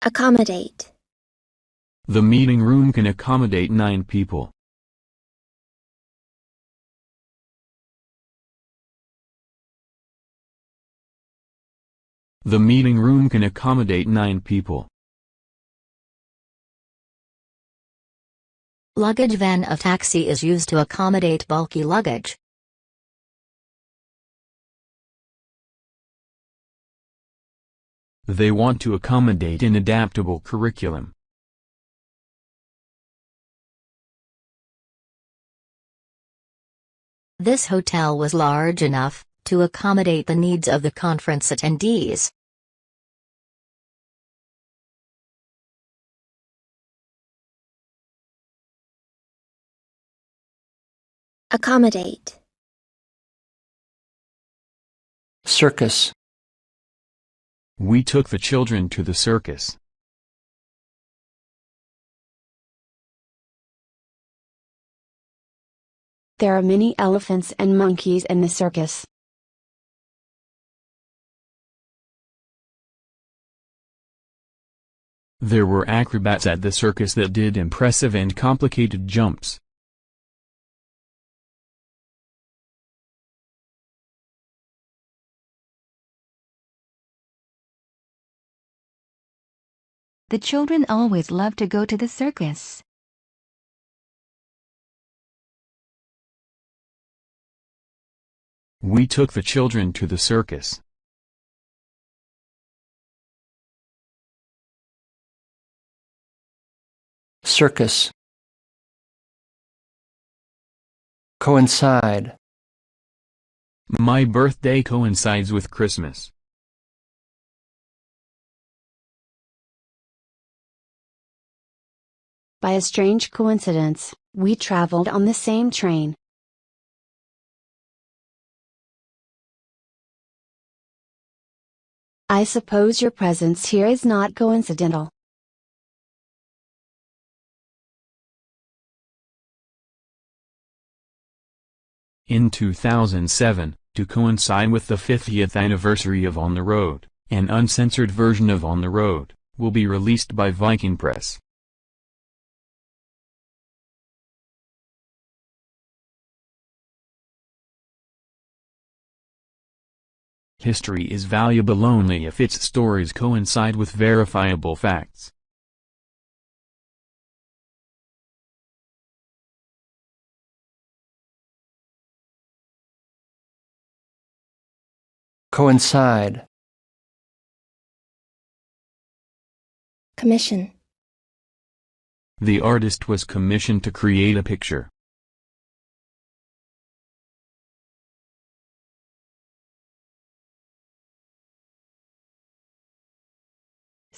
Accommodate. The meeting room can accommodate 9 people. The meeting room can accommodate 9 people. Luggage van of taxi is used to accommodate bulky luggage. They want to accommodate an adaptable curriculum. This hotel was large enough to accommodate the needs of the conference attendees. Accommodate. Circus. We took the children to the circus. There are many elephants and monkeys in the circus. There were acrobats at the circus that did impressive and complicated jumps. The children always love to go to the circus. We took the children to the circus. Circus. Coincide. My birthday coincides with Christmas. By a strange coincidence, we traveled on the same train. I suppose your presence here is not coincidental. In 2007, to coincide with the 50th anniversary of On the Road, an uncensored version of On the Road will be released by Viking Press. History is valuable only if its stories coincide with verifiable facts. Coincide. Commission. The artist was commissioned to create a picture.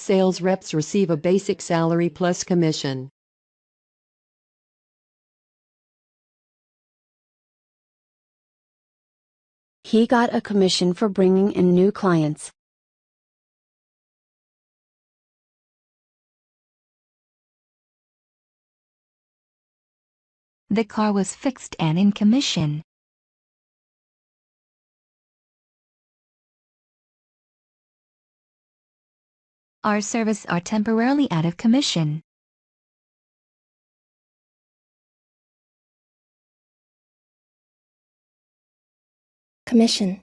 Sales reps receive a basic salary plus commission. He got a commission for bringing in new clients. The car was fixed and in commission. Our services are temporarily out of commission. Commission.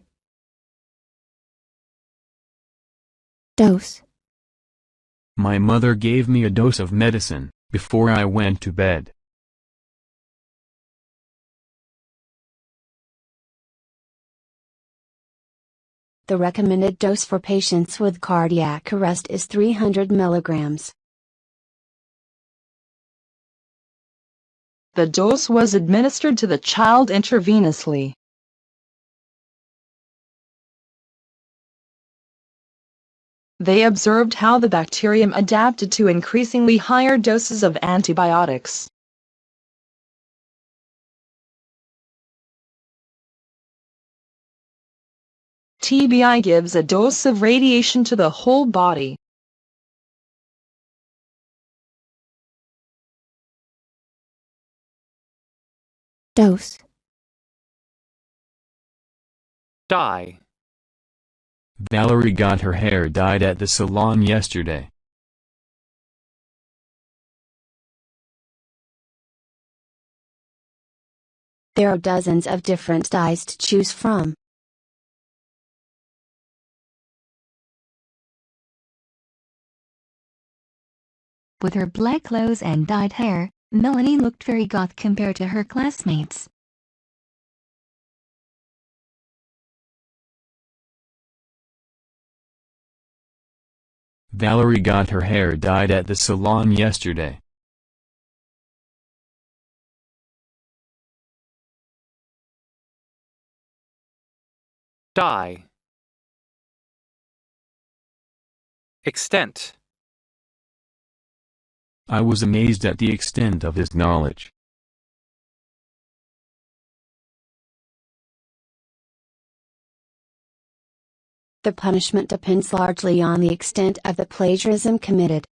Dose. My mother gave me a dose of medicine before I went to bed. The recommended dose for patients with cardiac arrest is 300 milligrams. The dose was administered to the child intravenously. They observed how the bacterium adapted to increasingly higher doses of antibiotics. TBI gives a dose of radiation to the whole body. Dose. Dye. Valerie got her hair dyed at the salon yesterday. There are dozens of different dyes to choose from. With her black clothes and dyed hair, Melanie looked very goth compared to her classmates. Valerie got her hair dyed at the salon yesterday. Die. Extent. I was amazed at the extent of his knowledge. The punishment depends largely on the extent of the plagiarism committed.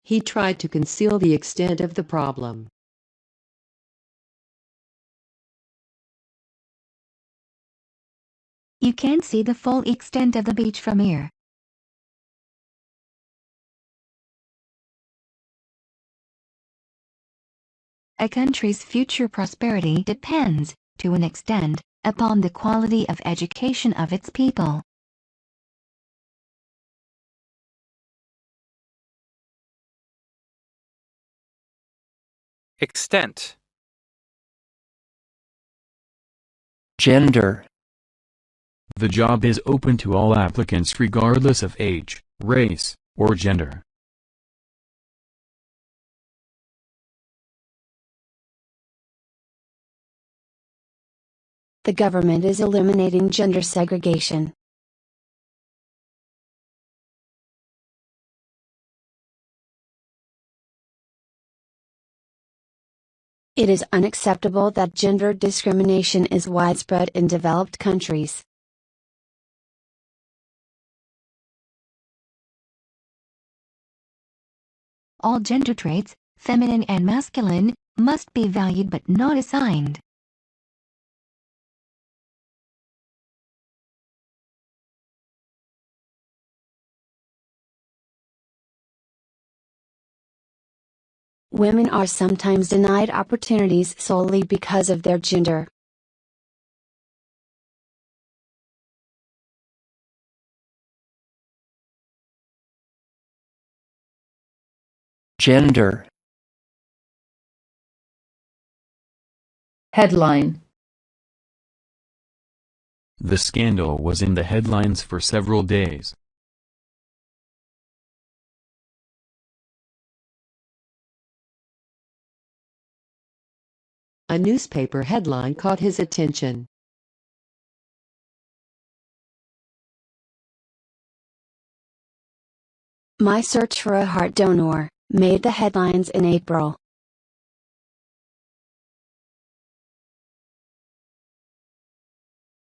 He tried to conceal the extent of the problem. You can't see the full extent of the beach from here. A country's future prosperity depends, to an extent, upon the quality of education of its people. Extent. Gender. The job is open to all applicants regardless of age, race, or gender. The government is eliminating gender segregation. It is unacceptable that gender discrimination is widespread in developed countries. All gender traits, feminine and masculine, must be valued but not assigned. Women are sometimes denied opportunities solely because of their gender. Gender. Headline. The scandal was in the headlines for several days. A newspaper headline caught his attention. My search for a heart donor made the headlines in April.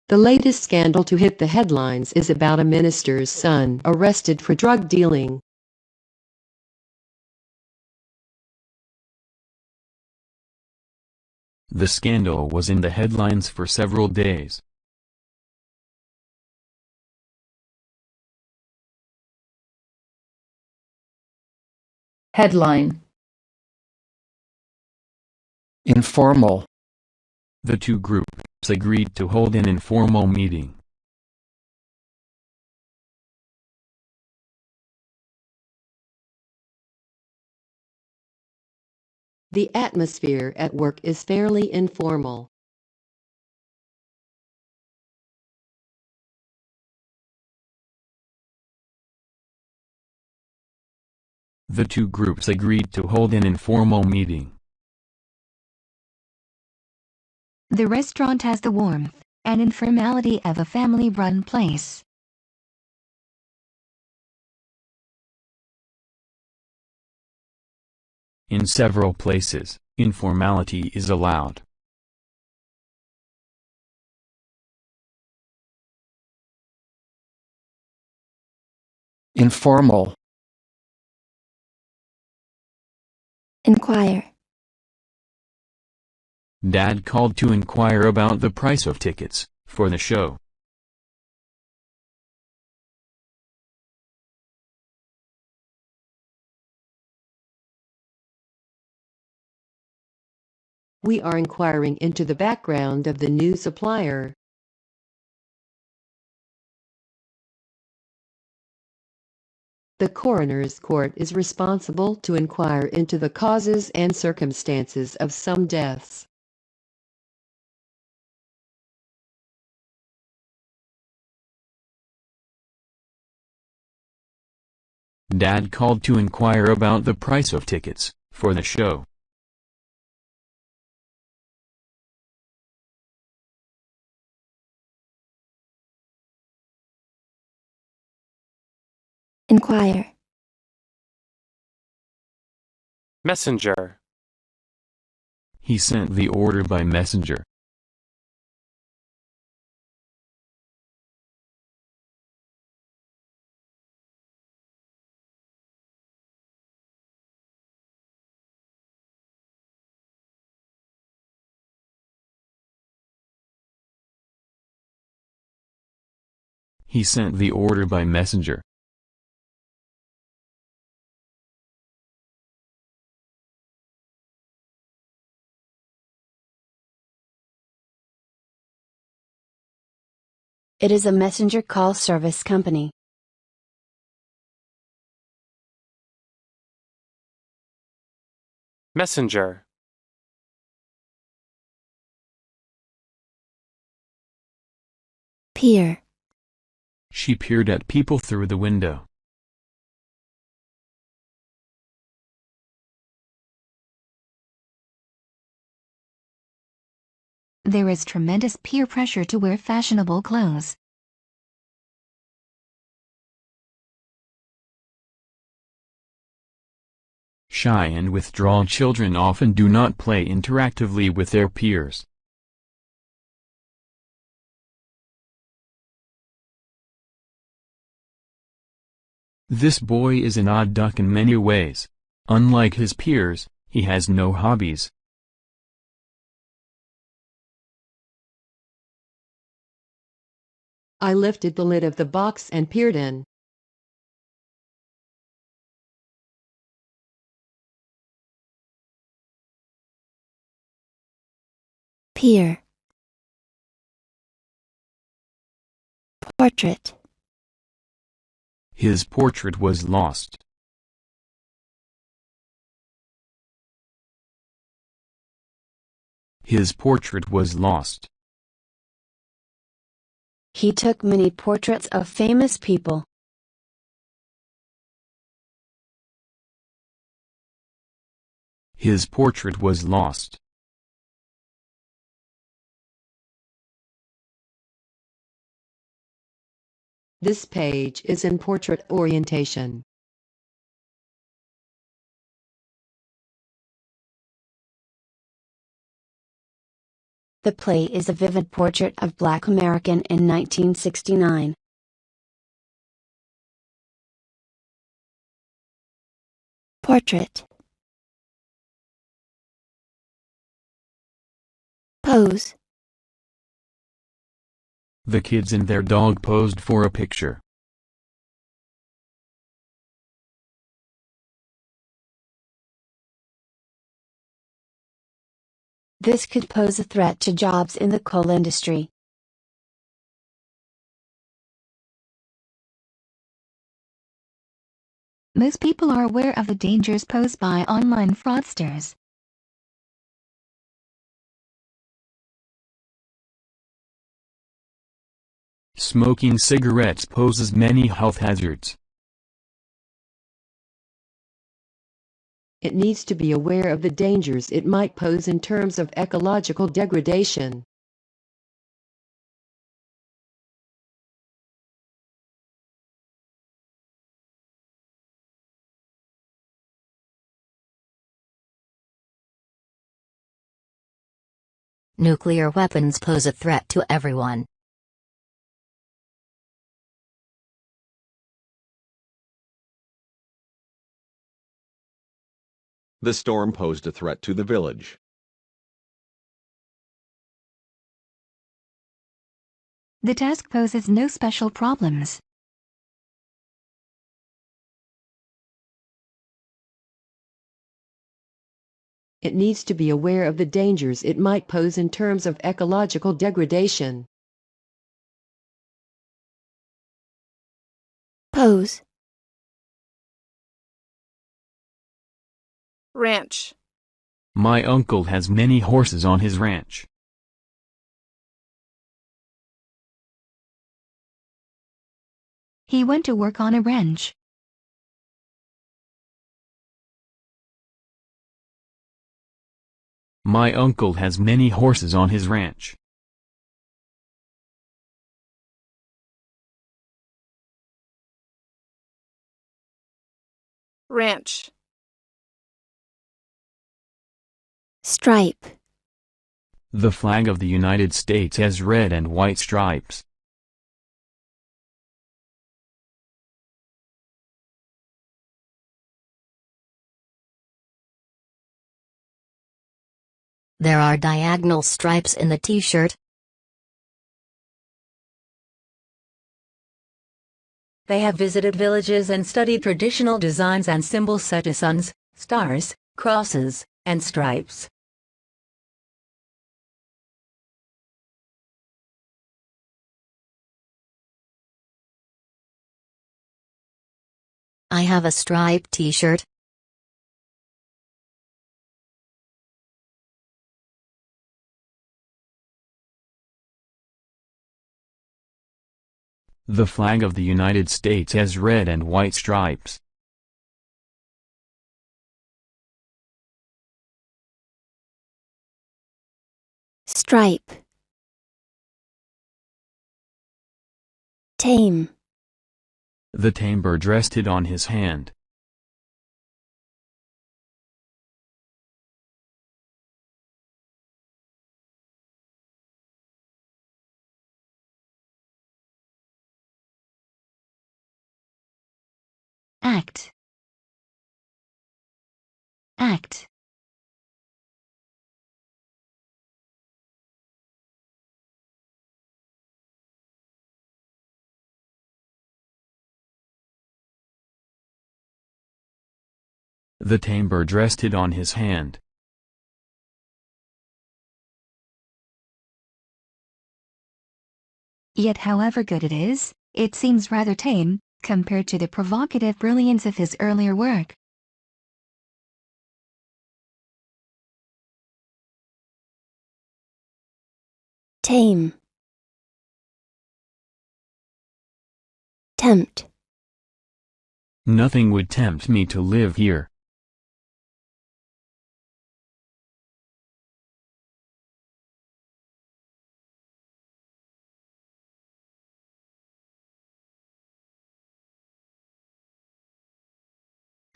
The latest scandal to hit the headlines is about a minister's son arrested for drug dealing. The scandal was in the headlines for several days. Headline. Informal. The two groups agreed to hold an informal meeting. The atmosphere at work is fairly informal. The two groups agreed to hold an informal meeting. The restaurant has the warmth and informality of a family-run place. In several places, informality is allowed. Informal. Inquire. Dad called to inquire about the price of tickets for the show. We are inquiring into the background of the new supplier. The coroner's court is responsible to inquire into the causes and circumstances of some deaths. Dad called to inquire about the price of tickets for the show. Inquire. Messenger. He sent the order by messenger. He sent the order by messenger. It is a messenger call service company. Messenger. Peer. She peered at people through the window. There is tremendous peer pressure to wear fashionable clothes. Shy and withdrawn children often do not play interactively with their peers. This boy is an odd duck in many ways. Unlike his peers, he has no hobbies. I lifted the lid of the box and peered in. Peer. Portrait. His portrait was lost. His portrait was lost. He took many portraits of famous people. His portrait was lost. This page is in portrait orientation. The play is a vivid portrait of Black American in 1969. Portrait. Pose. The kids and their dog posed for a picture. This could pose a threat to jobs in the coal industry. Most people are aware of the dangers posed by online fraudsters. Smoking cigarettes poses many health hazards. It needs to be aware of the dangers it might pose in terms of ecological degradation. Nuclear weapons pose a threat to everyone. The storm posed a threat to the village. The task poses no special problems. It needs to be aware of the dangers it might pose in terms of ecological degradation. Pose. Ranch. My uncle has many horses on his ranch. He went to work on a ranch. My uncle has many horses on his ranch. Ranch. Stripe. The flag of the United States has red and white stripes. There are diagonal stripes in the t-shirt. They have visited villages and studied traditional designs and symbols such as suns, stars, crosses, and stripes. I have a striped t-shirt. The flag of the United States has red and white stripes. Stripe. Tame. The tame bird rested on his hand. Act. Act. The tame bird rested on his hand. Yet however good it is, it seems rather tame, compared to the provocative brilliance of his earlier work. Tame. Tempt. Nothing would tempt me to live here.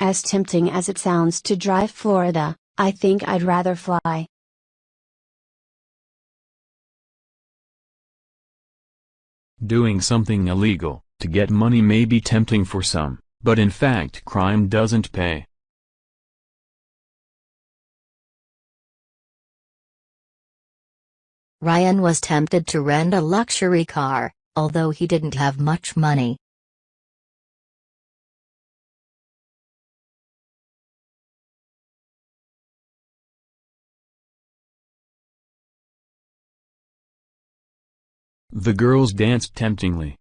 As tempting as it sounds to drive Florida, I think I'd rather fly. Doing something illegal to get money may be tempting for some, but in fact crime doesn't pay. Ryan was tempted to rent a luxury car, although he didn't have much money. The girls danced temptingly.